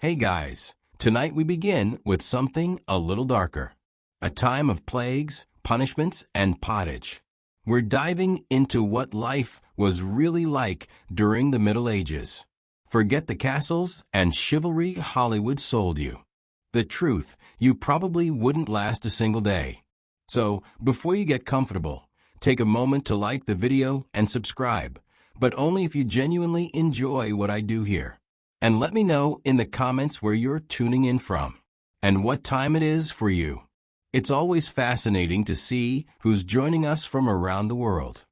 Hey guys, tonight we begin with something a little darker. A time of plagues, punishments, and pottage. We're diving into what life was really like during the Middle Ages. Forget the castles and chivalry Hollywood sold you. The truth, you probably wouldn't last a single day. So, before you get comfortable, take a moment to like the video and subscribe, but only if you genuinely enjoy what I do here. And let me know in the comments where you're tuning in from and what time it is for you. It's always fascinating to see who's joining us from around the world.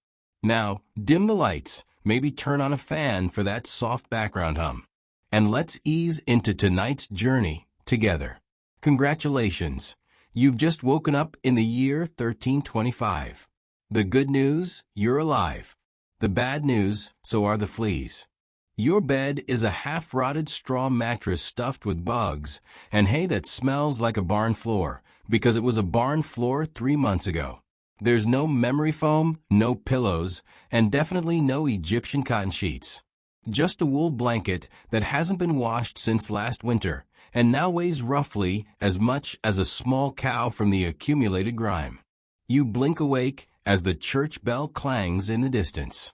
Now, dim the lights, maybe turn on a fan for that soft background hum. And let's ease into tonight's journey together. Congratulations! You've just woken up in the year 1325. The good news, you're alive. The bad news, so are the fleas. Your bed is a half-rotted straw mattress stuffed with bugs and hay that smells like a barn floor because it was a barn floor 3 months ago. There's no memory foam, no pillows, and definitely no Egyptian cotton sheets. Just a wool blanket that hasn't been washed since last winter and now weighs roughly as much as a small cow from the accumulated grime. You blink awake as the church bell clangs in the distance.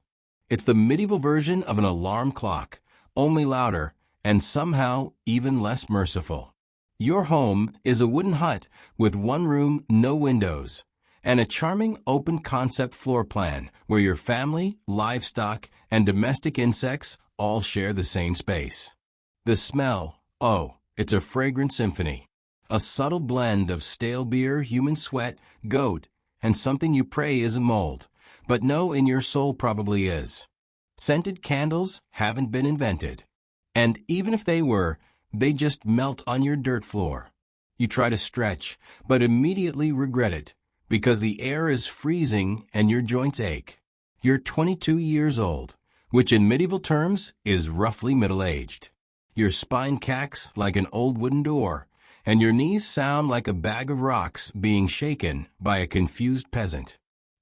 It's the medieval version of an alarm clock, only louder and somehow even less merciful. Your home is a wooden hut with one room, no windows, and a charming open-concept floor plan where your family, livestock, and domestic insects all share the same space. The smell, oh, it's a fragrant symphony. A subtle blend of stale beer, human sweat, goat, and something you pray isn't mold, but know in your soul probably is. Scented candles haven't been invented. And even if they were, they just melt on your dirt floor. You try to stretch, but immediately regret it, because the air is freezing and your joints ache. You're 22 years old, which in medieval terms is roughly middle-aged. Your spine cacks like an old wooden door, and your knees sound like a bag of rocks being shaken by a confused peasant.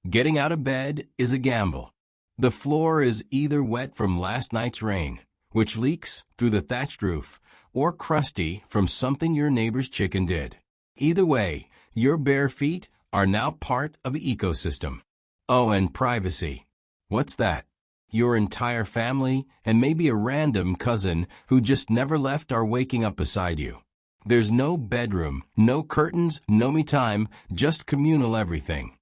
Getting out of bed is a gamble. The floor is either wet from last night's rain, which leaks through the thatched roof, or crusty from something your neighbor's chicken did. Either way, your bare feet are now part of the ecosystem. Oh, and privacy. What's that? Your entire family and maybe a random cousin who just never left are waking up beside you. There's no bedroom, no curtains, no me time, just communal everything.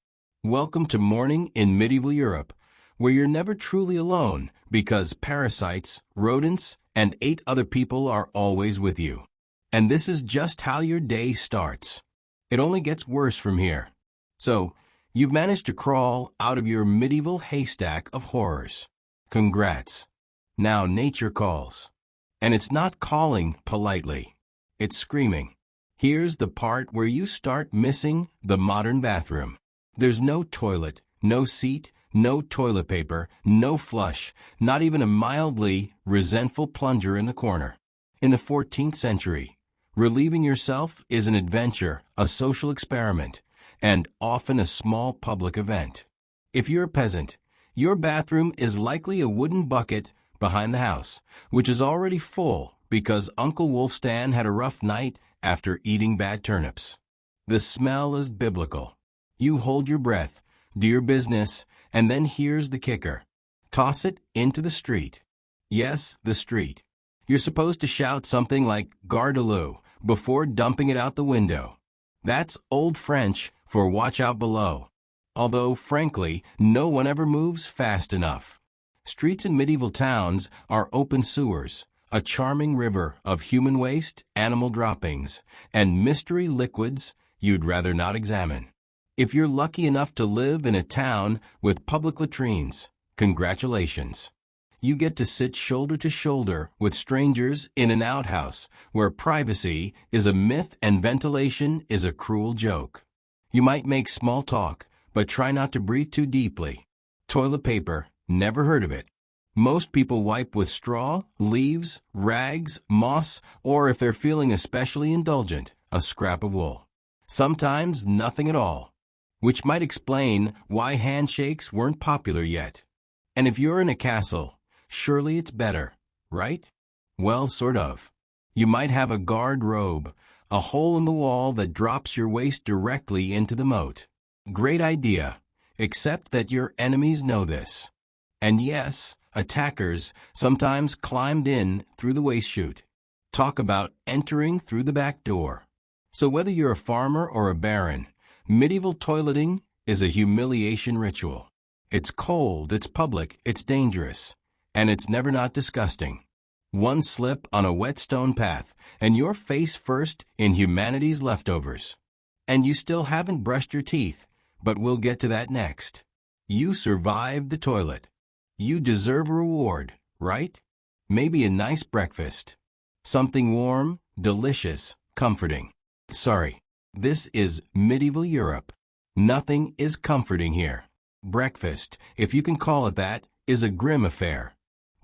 Welcome to morning in medieval Europe, where you're never truly alone because parasites, rodents, and 8 other people are always with you. And this is just how your day starts. It only gets worse from here. So, you've managed to crawl out of your medieval haystack of horrors. Congrats. Now nature calls. And it's not calling politely. It's screaming. Here's the part where you start missing the modern bathroom. There's no toilet, no seat, no toilet paper, no flush, not even a mildly resentful plunger in the corner. In the 14th century, relieving yourself is an adventure, a social experiment, and often a small public event. If you're a peasant, your bathroom is likely a wooden bucket behind the house, which is already full because Uncle Wolfstan had a rough night after eating bad turnips. The smell is biblical. You hold your breath, do your business, and then here's the kicker. Toss it into the street. Yes, the street. You're supposed to shout something like "Gare-de-Lou" before dumping it out the window. That's Old French for watch out below. Although, frankly, no one ever moves fast enough. Streets in medieval towns are open sewers, a charming river of human waste, animal droppings, and mystery liquids you'd rather not examine. If you're lucky enough to live in a town with public latrines, congratulations. You get to sit shoulder to shoulder with strangers in an outhouse where privacy is a myth and ventilation is a cruel joke. You might make small talk, but try not to breathe too deeply. Toilet paper, never heard of it. Most people wipe with straw, leaves, rags, moss, or if they're feeling especially indulgent, a scrap of wool. Sometimes nothing at all, which might explain why handshakes weren't popular yet. And if you're in a castle, surely it's better, right? Well, sort of. You might have a guard robe, a hole in the wall that drops your waist directly into the moat. Great idea, except that your enemies know this. And yes, attackers sometimes climbed in through the waist chute. Talk about entering through the back door. So whether you're a farmer or a baron, medieval toileting is a humiliation ritual. It's cold, it's public, it's dangerous, and it's never not disgusting. One slip on a wet stone path, and you're face first in humanity's leftovers. And you still haven't brushed your teeth, but we'll get to that next. You survived the toilet. You deserve a reward, right? Maybe a nice breakfast. Something warm, delicious, comforting. Sorry, this is medieval Europe. Nothing is comforting here. Breakfast, if you can call it that, is a grim affair.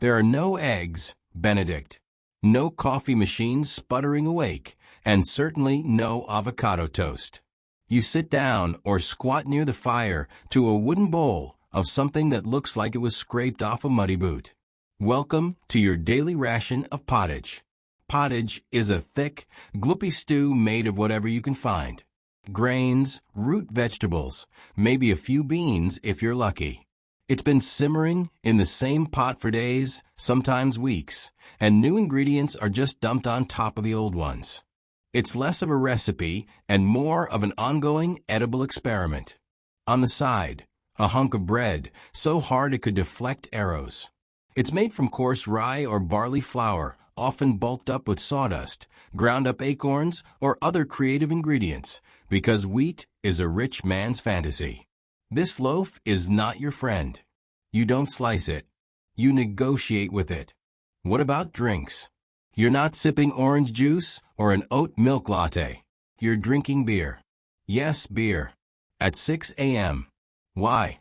There are no eggs, Benedict. No coffee machines sputtering awake, and certainly no avocado toast. You sit down or squat near the fire to a wooden bowl of something that looks like it was scraped off a muddy boot. Welcome to your daily ration of pottage. Pottage is a thick, gloopy stew made of whatever you can find. Grains, root vegetables, maybe a few beans if you're lucky. It's been simmering in the same pot for days, sometimes weeks, and new ingredients are just dumped on top of the old ones. It's less of a recipe and more of an ongoing edible experiment. On the side, a hunk of bread, so hard it could deflect arrows. It's made from coarse rye or barley flour, often bulked up with sawdust, ground up acorns, or other creative ingredients, because wheat is a rich man's fantasy. This loaf is not your friend. You don't slice it. You negotiate with it. What about drinks? You're not sipping orange juice or an oat milk latte. You're drinking beer. Yes, beer. At 6 a.m. Why?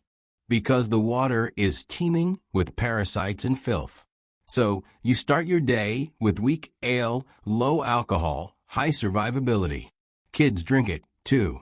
Because the water is teeming with parasites and filth. So you start your day with weak ale, low alcohol, high survivability. Kids drink it, too.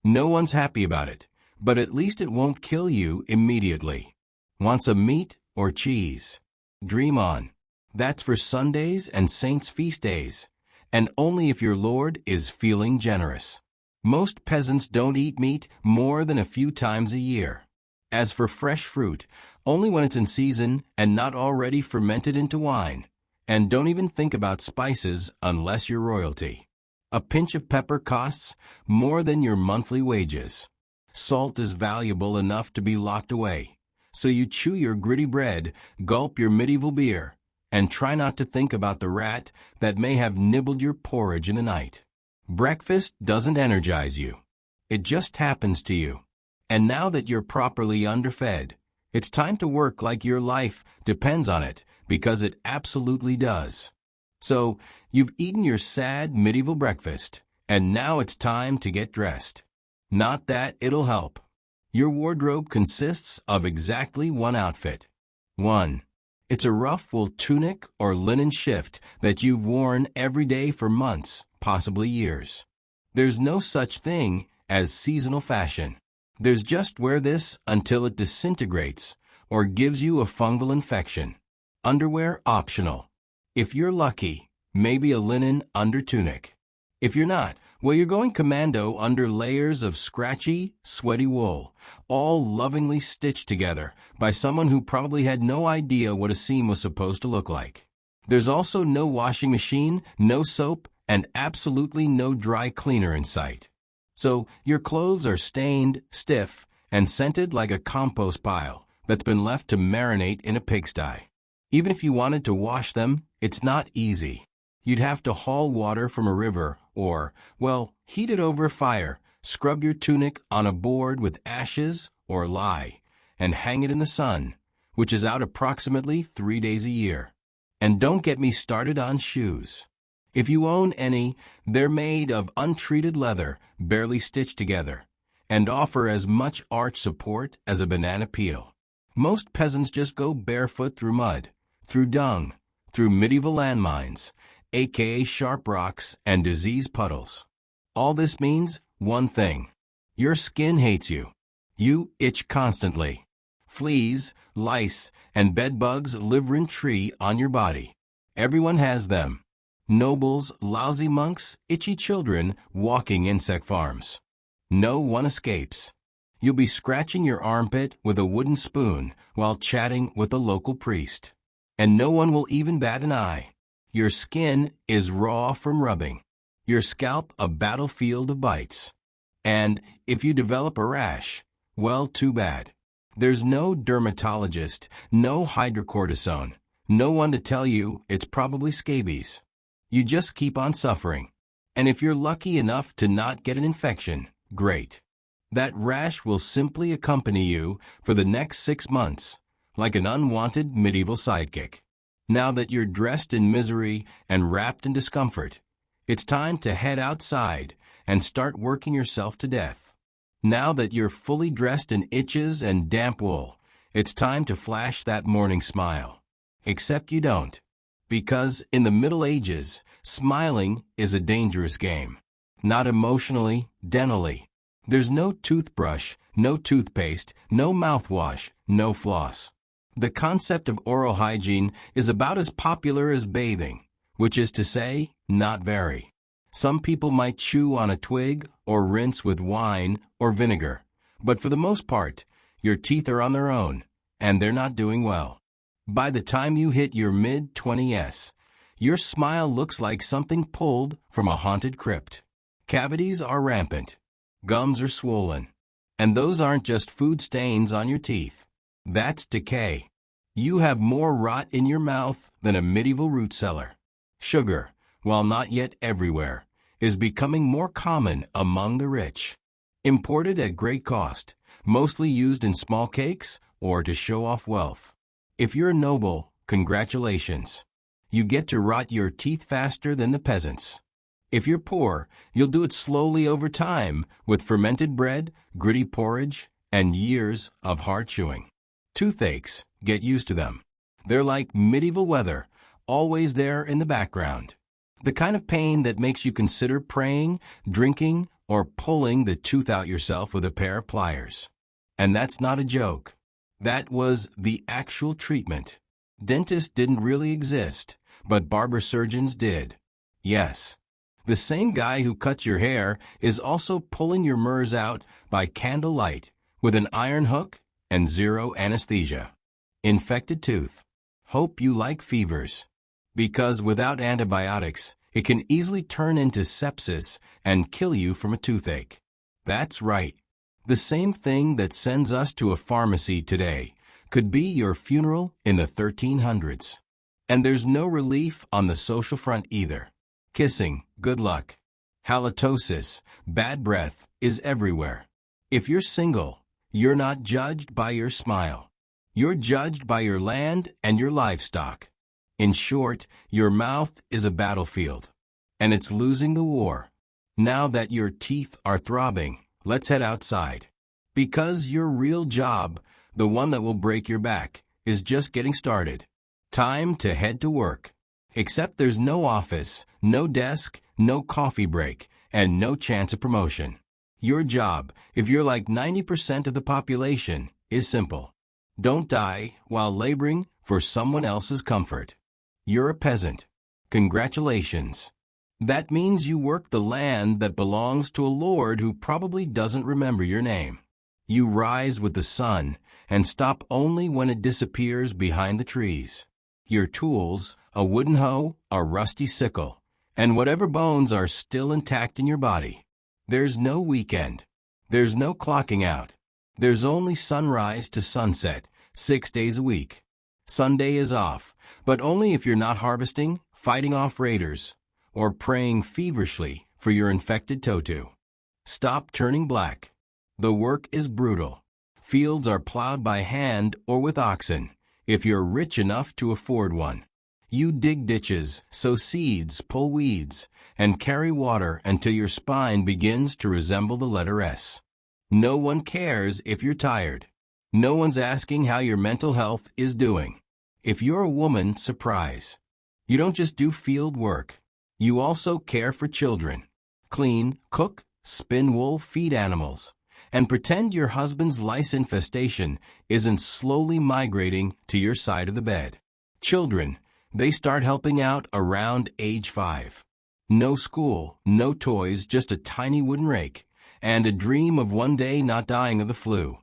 No one's happy about it, but at least it won't kill you immediately. Want some meat or cheese? Dream on. That's for Sundays and saints' feast days, and only if your lord is feeling generous. Most peasants don't eat meat more than a few times a year. As for fresh fruit, only when it's in season and not already fermented into wine. And don't even think about spices unless you're royalty. A pinch of pepper costs more than your monthly wages. Salt is valuable enough to be locked away. So you chew your gritty bread, gulp your medieval beer, and try not to think about the rat that may have nibbled your porridge in the night. Breakfast doesn't energize you. It just happens to you. And now that you're properly underfed, it's time to work like your life depends on it, because it absolutely does. So, you've eaten your sad medieval breakfast, and now it's time to get dressed. Not that it'll help. Your wardrobe consists of exactly one outfit. 1. It's a rough wool tunic or linen shift that you've worn every day for months, possibly years. There's no such thing as seasonal fashion. There's just wear this until it disintegrates or gives you a fungal infection. Underwear optional. If you're lucky, maybe a linen under tunic. If you're not, well, you're going commando under layers of scratchy, sweaty wool, all lovingly stitched together by someone who probably had no idea what a seam was supposed to look like. There's also no washing machine, no soap, and absolutely no dry cleaner in sight. So your clothes are stained, stiff, and scented like a compost pile that's been left to marinate in a pigsty. Even if you wanted to wash them, it's not easy. You'd have to haul water from a river or, well, heat it over a fire, scrub your tunic on a board with ashes or lye, and hang it in the sun, which is out approximately 3 days a year. And don't get me started on shoes. If you own any, they're made of untreated leather, barely stitched together, and offer as much arch support as a banana peel. Most peasants just go barefoot through mud, through dung, through medieval landmines, aka sharp rocks and disease puddles. All this means one thing. Your skin hates you. You itch constantly. Fleas, lice, and bed bugs live rent-free on your body. Everyone has them. Nobles, lousy monks, itchy children, walking insect farms. No one escapes. You'll be scratching your armpit with a wooden spoon while chatting with a local priest. And no one will even bat an eye. Your skin is raw from rubbing. Your scalp a battlefield of bites. And if you develop a rash, well, too bad. There's no dermatologist, no hydrocortisone, no one to tell you it's probably scabies. You just keep on suffering. And if you're lucky enough to not get an infection, great. That rash will simply accompany you for the next 6 months, like an unwanted medieval sidekick. Now that you're dressed in misery and wrapped in discomfort, it's time to head outside and start working yourself to death. Now that you're fully dressed in itches and damp wool, it's time to flash that morning smile. Except you don't. Because in the Middle Ages, smiling is a dangerous game. Not emotionally, dentally. There's no toothbrush, no toothpaste, no mouthwash, no floss. The concept of oral hygiene is about as popular as bathing, which is to say, not very. Some people might chew on a twig or rinse with wine or vinegar, but for the most part, your teeth are on their own, and they're not doing well. By the time you hit your mid-20s, your smile looks like something pulled from a haunted crypt. Cavities are rampant. Gums are swollen. And those aren't just food stains on your teeth. That's decay. You have more rot in your mouth than a medieval root cellar. Sugar, while not yet everywhere, is becoming more common among the rich. Imported at great cost, mostly used in small cakes or to show off wealth. If you're noble, congratulations. You get to rot your teeth faster than the peasants. If you're poor, you'll do it slowly over time with fermented bread, gritty porridge, and years of hard chewing. Toothaches, get used to them. They're like medieval weather, always there in the background. The kind of pain that makes you consider praying, drinking, or pulling the tooth out yourself with a pair of pliers. And that's not a joke. That was the actual treatment. Dentists didn't really exist, but barber surgeons did. Yes. The same guy who cuts your hair is also pulling your murs out by candlelight with an iron hook and zero anesthesia. Infected tooth. Hope you like fevers. Because without antibiotics, it can easily turn into sepsis and kill you from a toothache. That's right. The same thing that sends us to a pharmacy today could be your funeral in the 1300s. And there's no relief on the social front either. Kissing, good luck. Halitosis, bad breath, is everywhere. If you're single, you're not judged by your smile. You're judged by your land and your livestock. In short, your mouth is a battlefield, and it's losing the war. Now that your teeth are throbbing, let's head outside. Because your real job, the one that will break your back, is just getting started. Time to head to work. Except there's no office, no desk, no coffee break, and no chance of promotion. Your job, if you're like 90% of the population, is simple. Don't die while laboring for someone else's comfort. You're a peasant. Congratulations. That means you work the land that belongs to a lord who probably doesn't remember your name. You rise with the sun and stop only when it disappears behind the trees. Your tools, a wooden hoe, a rusty sickle, and whatever bones are still intact in your body. There's no weekend. There's no clocking out. There's only sunrise to sunset, 6 days a week. Sunday is off, but only if you're not harvesting, fighting off raiders, or praying feverishly for your infected totu. Stop turning black. The work is brutal. Fields are plowed by hand or with oxen, if you're rich enough to afford one. You dig ditches, sow seeds, pull weeds, and carry water until your spine begins to resemble the letter S. No one cares if you're tired. No one's asking how your mental health is doing. If you're a woman, surprise. You don't just do field work. You also care for children. Clean, cook, spin wool, feed animals, and pretend your husband's lice infestation isn't slowly migrating to your side of the bed. Children, They start helping out around age 5. No school, no toys, just a tiny wooden rake, and a dream of one day not dying of the flu.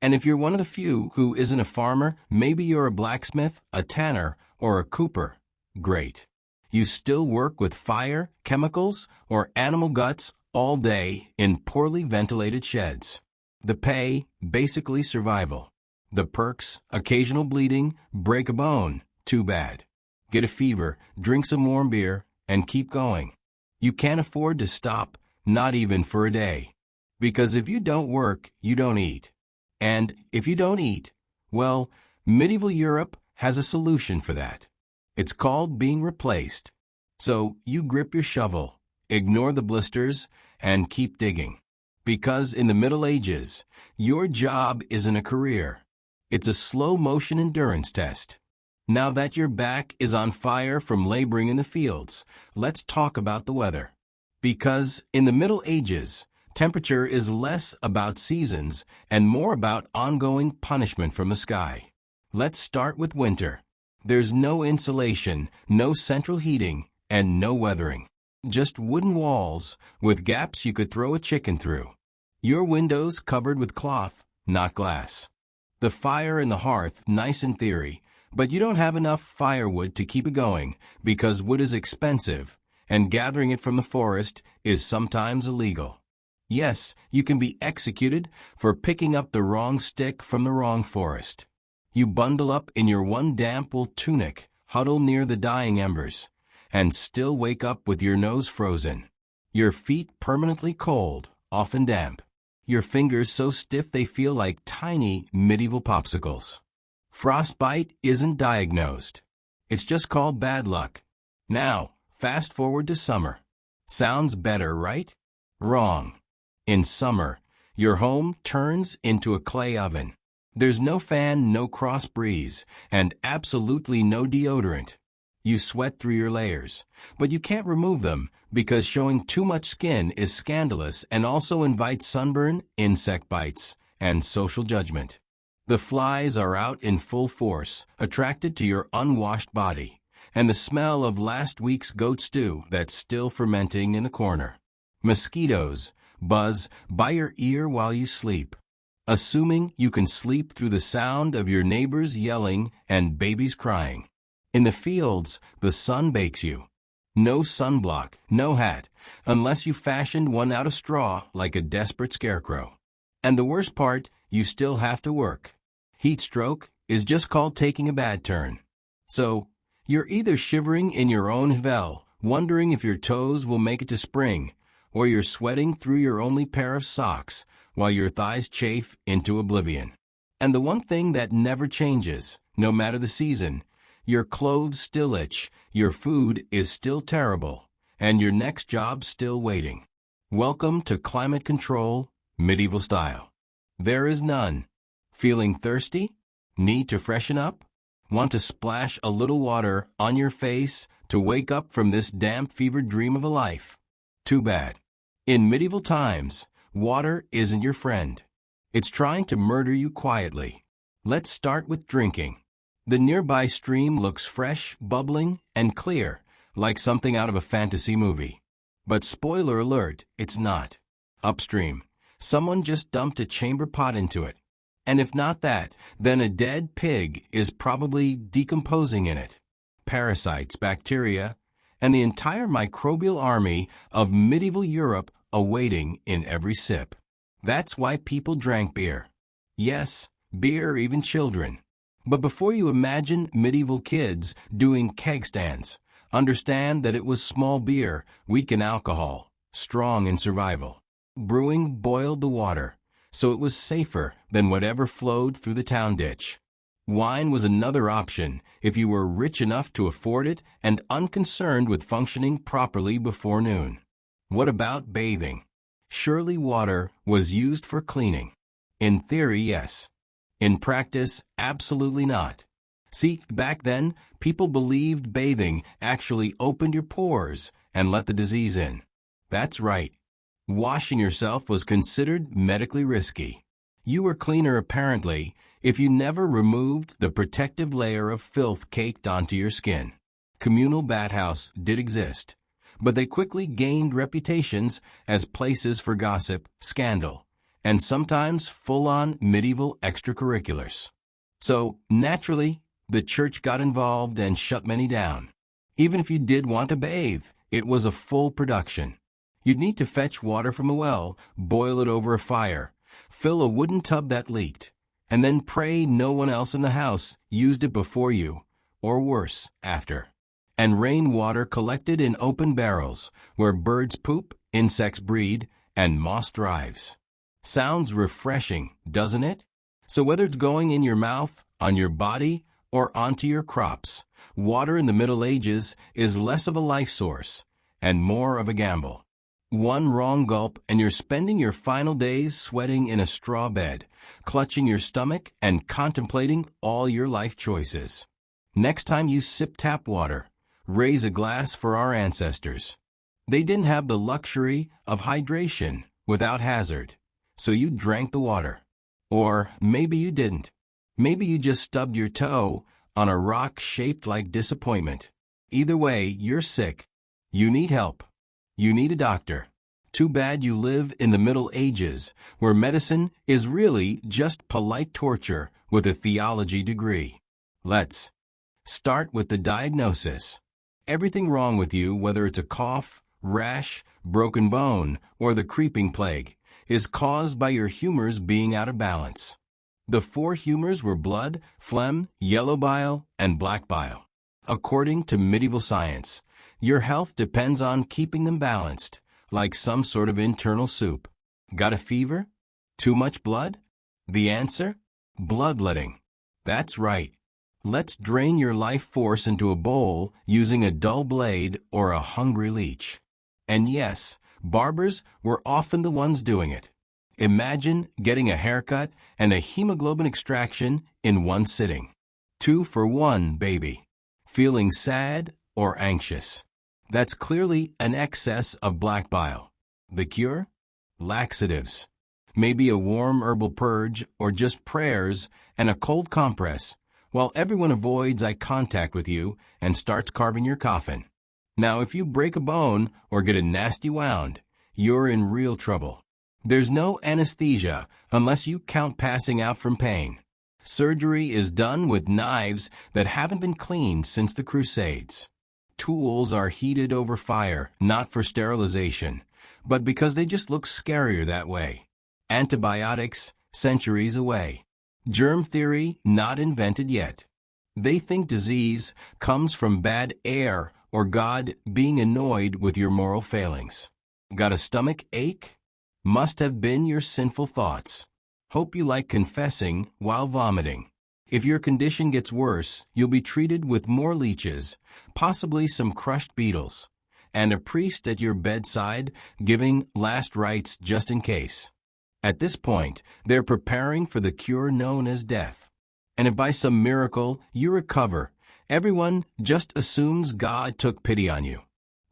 And if you're one of the few who isn't a farmer, maybe you're a blacksmith, a tanner, or a cooper. Great. You still work with fire, chemicals, or animal guts all day in poorly ventilated sheds. The pay, basically survival. The perks, occasional bleeding, break a bone, too bad. Get a fever, drink some warm beer, and keep going. You can't afford to stop, not even for a day. Because if you don't work, you don't eat. And if you don't eat, well, medieval Europe has a solution for that. It's called being replaced. So you grip your shovel, ignore the blisters, and keep digging. Because in the Middle Ages, your job isn't a career. It's a slow-motion endurance test. Now that your back is on fire from laboring in the fields, let's talk about the weather. Because in the Middle Ages, temperature is less about seasons and more about ongoing punishment from the sky. Let's start with winter. There's no insulation, no central heating, and no weathering. Just wooden walls with gaps you could throw a chicken through. Your windows covered with cloth, not glass. The fire in the hearth, nice in theory, but you don't have enough firewood to keep it going because wood is expensive, and gathering it from the forest is sometimes illegal. Yes, you can be executed for picking up the wrong stick from the wrong forest. You bundle up in your one damp wool tunic, huddle near the dying embers, and still wake up with your nose frozen. Your feet permanently cold, often damp. Your fingers so stiff they feel like tiny medieval popsicles. Frostbite isn't diagnosed. It's just called bad luck. Now, fast forward to summer. Sounds better, right? Wrong. In summer, your home turns into a clay oven. There's no fan, no cross breeze, and absolutely no deodorant. You sweat through your layers, but you can't remove them because showing too much skin is scandalous and also invites sunburn, insect bites, and social judgment. The flies are out in full force, attracted to your unwashed body, and the smell of last week's goat stew that's still fermenting in the corner. Mosquitoes buzz by your ear while you sleep, assuming you can sleep through the sound of your neighbors yelling and babies crying. In the fields, the sun bakes you. No sunblock, no hat, unless you fashioned one out of straw like a desperate scarecrow. And the worst part, you still have to work. Heat stroke is just called taking a bad turn. So, you're either shivering in your own hvel, wondering if your toes will make it to spring, or you're sweating through your only pair of socks while your thighs chafe into oblivion. And the one thing that never changes, no matter the season, your clothes still itch, your food is still terrible, and your next job still waiting. Welcome to climate control, medieval style. There is none. Feeling thirsty? Need to freshen up? Want to splash a little water on your face to wake up from this damp fevered dream of a life? Too bad. In medieval times, water isn't your friend. It's trying to murder you quietly. Let's start with drinking. The nearby stream looks fresh, bubbling, and clear, like something out of a fantasy movie. But spoiler alert, it's not. Upstream, someone just dumped a chamber pot into it. And if not that, then a dead pig is probably decomposing in it. Parasites, bacteria, and the entire microbial army of medieval Europe awaiting in every sip. That's why people drank beer. Yes, beer, even children. But before you imagine medieval kids doing keg stands, understand that it was small beer, weak in alcohol, strong in survival. Brewing boiled the water, so it was safer than whatever flowed through the town ditch. Wine was another option if you were rich enough to afford it and unconcerned with functioning properly before noon. What about bathing? Surely water was used for cleaning. In theory, yes. In practice, absolutely not. See, back then, people believed bathing actually opened your pores and let the disease in. That's right. Washing yourself was considered medically risky. You were cleaner apparently if you never removed the protective layer of filth caked onto your skin. Communal bathhouses did exist, but they quickly gained reputations as places for gossip, scandal, and sometimes full-on medieval extracurriculars. So, naturally, the church got involved and shut many down. Even if you did want to bathe, it was a full production. You'd need to fetch water from a well, boil it over a fire, fill a wooden tub that leaked, and then pray no one else in the house used it before you, or worse, after. And rainwater collected in open barrels, where birds poop, insects breed, and moss thrives. Sounds refreshing, doesn't it? So whether it's going in your mouth, on your body, or onto your crops, water in the Middle Ages is less of a life source and more of a gamble. One wrong gulp and you're spending your final days sweating in a straw bed, clutching your stomach and contemplating all your life choices. Next time you sip tap water, raise a glass for our ancestors. They didn't have the luxury of hydration without hazard, so you drank the water. Or maybe you didn't. Maybe you just stubbed your toe on a rock shaped like disappointment. Either way, you're sick. You need help. You need a doctor. Too bad you live in the Middle Ages, where medicine is really just polite torture with a theology degree. Let's start with the diagnosis. Everything wrong with you, whether it's a cough, rash, broken bone, or the creeping plague, is caused by your humors being out of balance. The four humors were blood, phlegm, yellow bile, and black bile. According to medieval science, your health depends on keeping them balanced, like some sort of internal soup. Got a fever? Too much blood? The answer? Bloodletting. That's right. Let's drain your life force into a bowl using a dull blade or a hungry leech. And yes, barbers were often the ones doing it. Imagine getting a haircut and a hemoglobin extraction in one sitting. 2 for 1, baby. Feeling sad or anxious? That's clearly an excess of black bile. The cure? Laxatives. Maybe a warm herbal purge or just prayers and a cold compress, while everyone avoids eye contact with you and starts carving your coffin. Now, if you break a bone or get a nasty wound, you're in real trouble. There's no anesthesia unless you count passing out from pain. Surgery is done with knives that haven't been cleaned since the Crusades. Tools are heated over fire, not for sterilization, but because they just look scarier that way. Antibiotics, centuries away. Germ theory, not invented yet. They think disease comes from bad air or God being annoyed with your moral failings. Got a stomach ache? Must have been your sinful thoughts. Hope you like confessing while vomiting. If your condition gets worse, you'll be treated with more leeches, possibly some crushed beetles, and a priest at your bedside giving last rites just in case. At this point, they're preparing for the cure known as death. And if by some miracle you recover, everyone just assumes God took pity on you.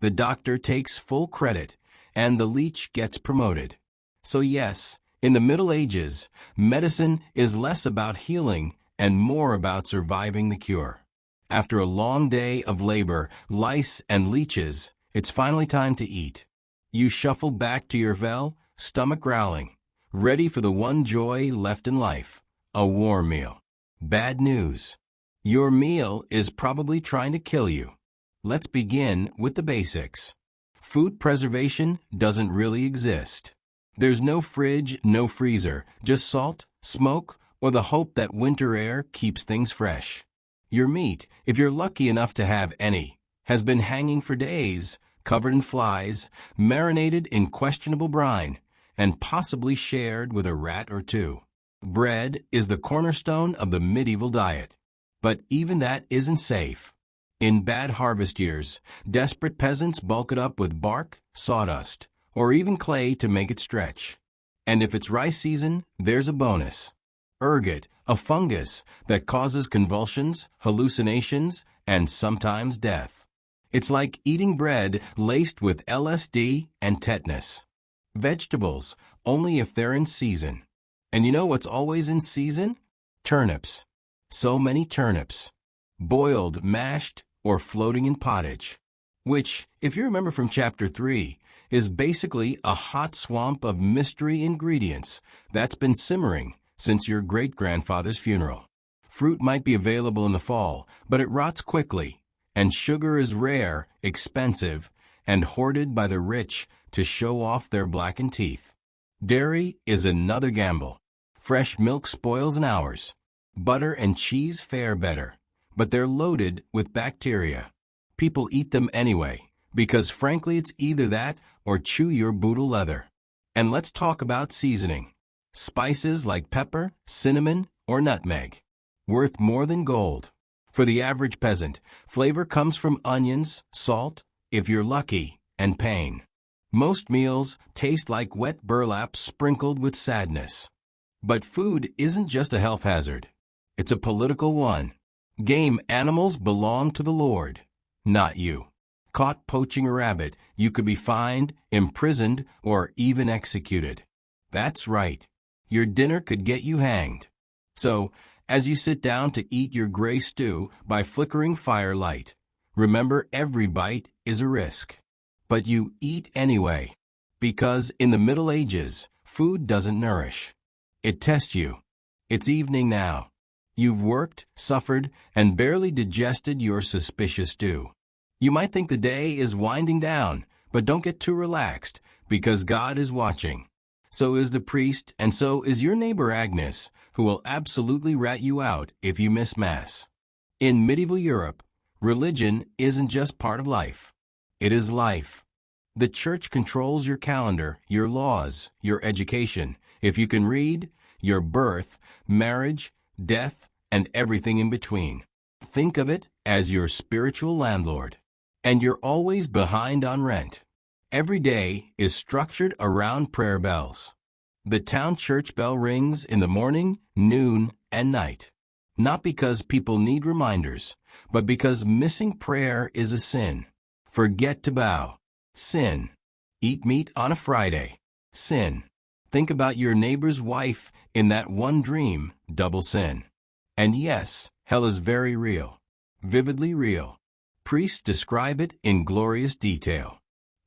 The doctor takes full credit, and the leech gets promoted. So yes, in the Middle Ages, medicine is less about healing and more about surviving the cure. After a long day of labor, lice, and leeches, it's finally time to eat. You shuffle back to your well, stomach growling, ready for the one joy left in life, a warm meal. Bad news. Your meal is probably trying to kill you. Let's begin with the basics. Food preservation doesn't really exist. There's no fridge, no freezer, just salt, smoke, or the hope that winter air keeps things fresh. Your meat, if you're lucky enough to have any, has been hanging for days, covered in flies, marinated in questionable brine, and possibly shared with a rat or two. Bread is the cornerstone of the medieval diet. But even that isn't safe. In bad harvest years, desperate peasants bulk it up with bark, sawdust, or even clay to make it stretch. And if it's rice season, there's a bonus. Ergot, a fungus that causes convulsions, hallucinations, and sometimes death. It's like eating bread laced with LSD and tetanus. Vegetables, only if they're in season. And you know what's always in season? Turnips. So many turnips. Boiled, mashed, or floating in pottage, which, if you remember from Chapter 3, is basically a hot swamp of mystery ingredients that's been simmering since your great-grandfather's funeral. Fruit might be available in the fall, but it rots quickly, and sugar is rare, expensive, and hoarded by the rich to show off their blackened teeth. Dairy is another gamble. Fresh milk spoils in hours. Butter and cheese fare better, but they're loaded with bacteria. People eat them anyway, because frankly it's either that or chew your boodle leather. And let's talk about seasoning. Spices like pepper, cinnamon, or nutmeg. Worth more than gold. For the average peasant, flavor comes from onions, salt, if you're lucky, and pain. Most meals taste like wet burlap sprinkled with sadness. But food isn't just a health hazard. It's a political one. Game animals belong to the Lord, not you. Caught poaching a rabbit, you could be fined, imprisoned, or even executed. That's right. Your dinner could get you hanged. So, as you sit down to eat your gray stew by flickering firelight, remember every bite is a risk. But you eat anyway, because in the Middle Ages, food doesn't nourish. It tests you. It's evening now. You've worked, suffered, and barely digested your suspicious stew. You might think the day is winding down, but don't get too relaxed, because God is watching. So is the priest, and so is your neighbor Agnes, who will absolutely rat you out if you miss Mass. In medieval Europe, religion isn't just part of life. It is life. The church controls your calendar, your laws, your education, if you can read, your birth, marriage, death, and everything in between. Think of it as your spiritual landlord. And you're always behind on rent. Every day is structured around prayer bells. The town church bell rings in the morning, noon, and night. Not because people need reminders, but because missing prayer is a sin. Forget to bow. Sin. Eat meat on a Friday. Sin. Think about your neighbor's wife in that one dream. Double sin. And yes, hell is very real. Vividly real. Priests describe it in glorious detail.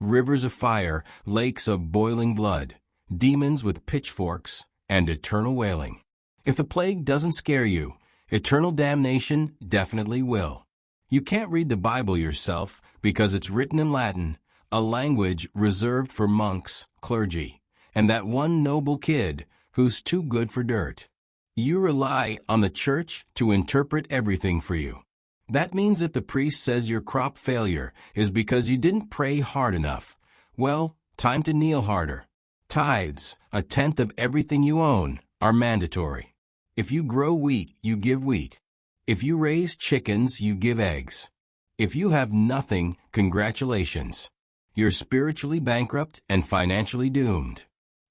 Rivers of fire, lakes of boiling blood, demons with pitchforks, and eternal wailing. If the plague doesn't scare you, eternal damnation definitely will. You can't read the Bible yourself because it's written in Latin, a language reserved for monks, clergy, and that one noble kid who's too good for dirt. You rely on the church to interpret everything for you. That means if the priest says your crop failure is because you didn't pray hard enough, well, time to kneel harder. Tithes, a tenth of everything you own, are mandatory. If you grow wheat, you give wheat. If you raise chickens, you give eggs. If you have nothing, congratulations. You're spiritually bankrupt and financially doomed.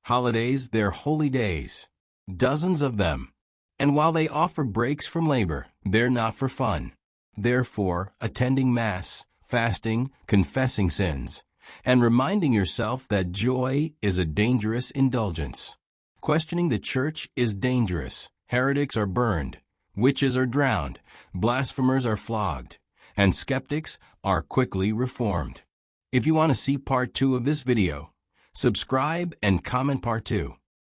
Holidays, they're holy days. Dozens of them. And while they offer breaks from labor, they're not for fun. Therefore, attending Mass, fasting, confessing sins, and reminding yourself that joy is a dangerous indulgence. Questioning the church is dangerous. Heretics are burned, witches are drowned, blasphemers are flogged, and skeptics are quickly reformed. If you want to see part 2 of this video, subscribe and comment part 2.